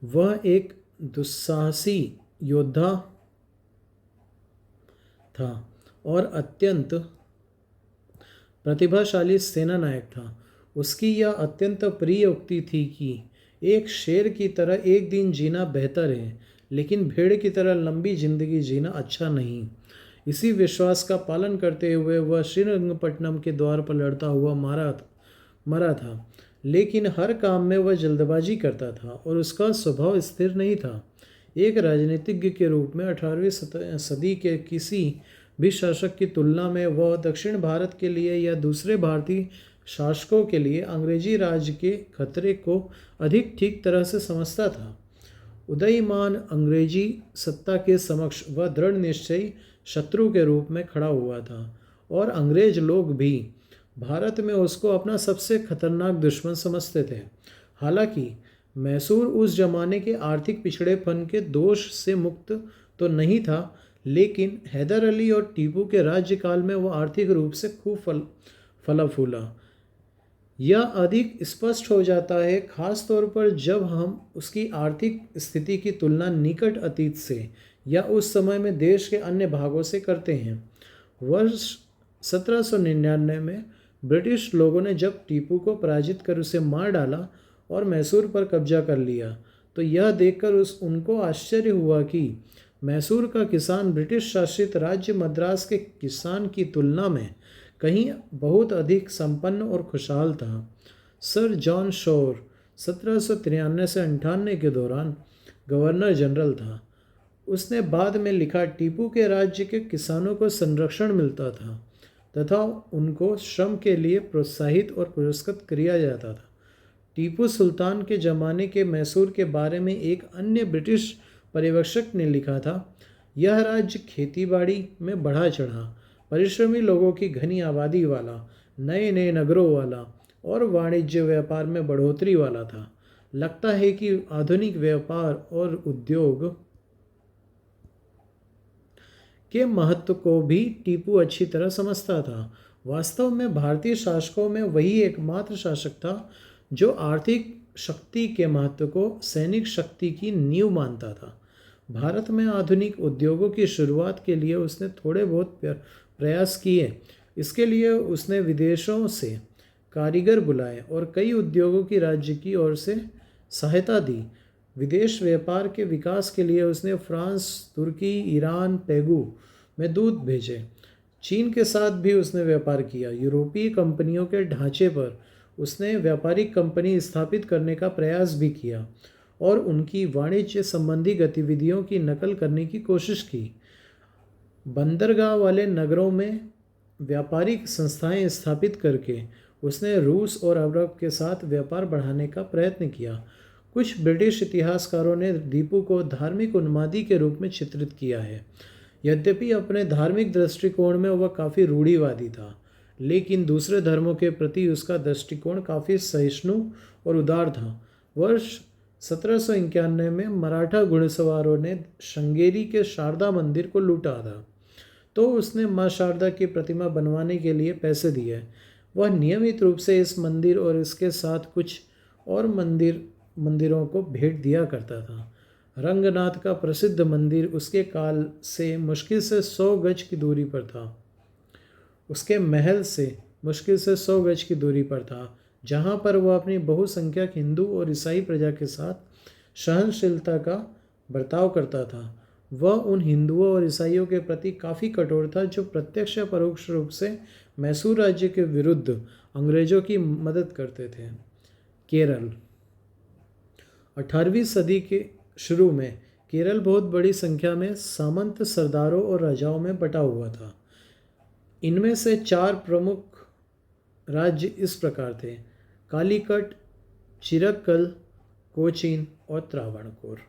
वह एक दुस्साहसी योद्धा था और अत्यंत प्रतिभाशाली सेना नायक था। उसकी यह अत्यंत प्रिय उक्ति थी कि एक शेर की तरह एक दिन जीना बेहतर है, लेकिन भेड़ की तरह लंबी जिंदगी जीना अच्छा नहीं। इसी विश्वास का पालन करते हुए वह श्रीरंगपट्टनम के द्वार पर लड़ता हुआ मरा था। लेकिन हर काम में वह जल्दबाजी करता था और उसका स्वभाव स्थिर नहीं था। एक राजनीतिज्ञ के रूप में 18वीं सदी के किसी भी शासक की तुलना में वह दक्षिण भारत के लिए या दूसरे भारतीय शासकों के लिए अंग्रेजी राज के खतरे को अधिक ठीक तरह से समझता था। उदयमान अंग्रेजी सत्ता के समक्ष वह दृढ़ निश्चयी शत्रु के रूप में खड़ा हुआ था और अंग्रेज लोग भी भारत में उसको अपना सबसे खतरनाक दुश्मन समझते थे। हालांकि मैसूर उस जमाने के आर्थिक पिछड़ेपन के दोष से मुक्त तो नहीं था, लेकिन हैदर अली और टीपू के राज्यकाल में वह आर्थिक रूप से खूब फला फूला। यह अधिक स्पष्ट हो जाता है खास तौर पर जब हम उसकी आर्थिक स्थिति की तुलना निकट अतीत से या उस समय में देश के अन्य भागों से करते हैं। वर्ष 1799 में ब्रिटिश लोगों ने जब टीपू को पराजित कर उसे मार डाला और मैसूर पर कब्जा कर लिया, तो यह देखकर उनको आश्चर्य हुआ कि मैसूर का किसान ब्रिटिश शासित राज्य मद्रास के किसान की तुलना में कहीं बहुत अधिक संपन्न और खुशहाल था। सर जॉन शोर 1793 से 98 के दौरान गवर्नर जनरल था। उसने बाद में लिखा, टीपू के राज्य के किसानों को संरक्षण मिलता था तथा उनको श्रम के लिए प्रोत्साहित और पुरस्कृत किया जाता था। टीपू सुल्तान के ज़माने के मैसूर के बारे में एक अन्य ब्रिटिश पर्यवेक्षक ने लिखा था, यह राज्य खेतीबाड़ी में बढ़ा चढ़ा, परिश्रमी लोगों की घनी आबादी वाला, नए नए नगरों वाला और वाणिज्य व्यापार में बढ़ोतरी वाला था। लगता है कि आधुनिक व्यापार और उद्योग के महत्व को भी टीपू अच्छी तरह समझता था। वास्तव में भारतीय शासकों में वही एकमात्र शासक था जो आर्थिक शक्ति के महत्व को सैनिक शक्ति की नींव मानता था। भारत में आधुनिक उद्योगों की शुरुआत के लिए उसने थोड़े बहुत प्रयास किए। इसके लिए उसने विदेशों से कारीगर बुलाए और कई उद्योगों की राज्य की ओर से सहायता दी। विदेश व्यापार के विकास के लिए उसने फ्रांस, तुर्की, ईरान, पेगू में दूत भेजे। चीन के साथ भी उसने व्यापार किया। यूरोपीय कंपनियों के ढांचे पर उसने व्यापारिक कंपनी स्थापित करने का प्रयास भी किया और उनकी वाणिज्य संबंधी गतिविधियों की नकल करने की कोशिश की। बंदरगाह वाले नगरों में व्यापारिक संस्थाएं स्थापित करके उसने रूस और अरब के साथ व्यापार बढ़ाने का प्रयत्न किया। कुछ ब्रिटिश इतिहासकारों ने टीपू को धार्मिक उन्मादी के रूप में चित्रित किया है। यद्यपि अपने धार्मिक दृष्टिकोण में वह काफ़ी रूढ़िवादी था, लेकिन दूसरे धर्मों के प्रति उसका दृष्टिकोण काफ़ी सहिष्णु और उदार था। वर्ष 1791 में मराठा घुड़सवारों ने श्रृंगेरी के शारदा मंदिर को लूटा था, तो उसने मां शारदा की प्रतिमा बनवाने के लिए पैसे दिए। वह नियमित रूप से इस मंदिर और इसके साथ कुछ और मंदिरों को भेंट दिया करता था। रंगनाथ का प्रसिद्ध मंदिर उसके काल से मुश्किल से 100 गज की दूरी पर था। उसके महल से मुश्किल से 100 गज की दूरी पर था, जहाँ पर वह अपनी बहुसंख्यक हिंदू और ईसाई प्रजा के साथ सहनशीलता का बर्ताव करता था। वह उन हिंदुओं और ईसाइयों के प्रति काफ़ी कठोर था जो प्रत्यक्ष या परोक्ष रूप से मैसूर राज्य के विरुद्ध अंग्रेजों की मदद करते थे। केरल 18वीं सदी के शुरू में केरल बहुत बड़ी संख्या में सामंत सरदारों और राजाओं में बटा हुआ था। इनमें से 4 प्रमुख राज्य इस प्रकार थे: कालीकट, चिरक्कल, कोचीन और त्रावणकोर।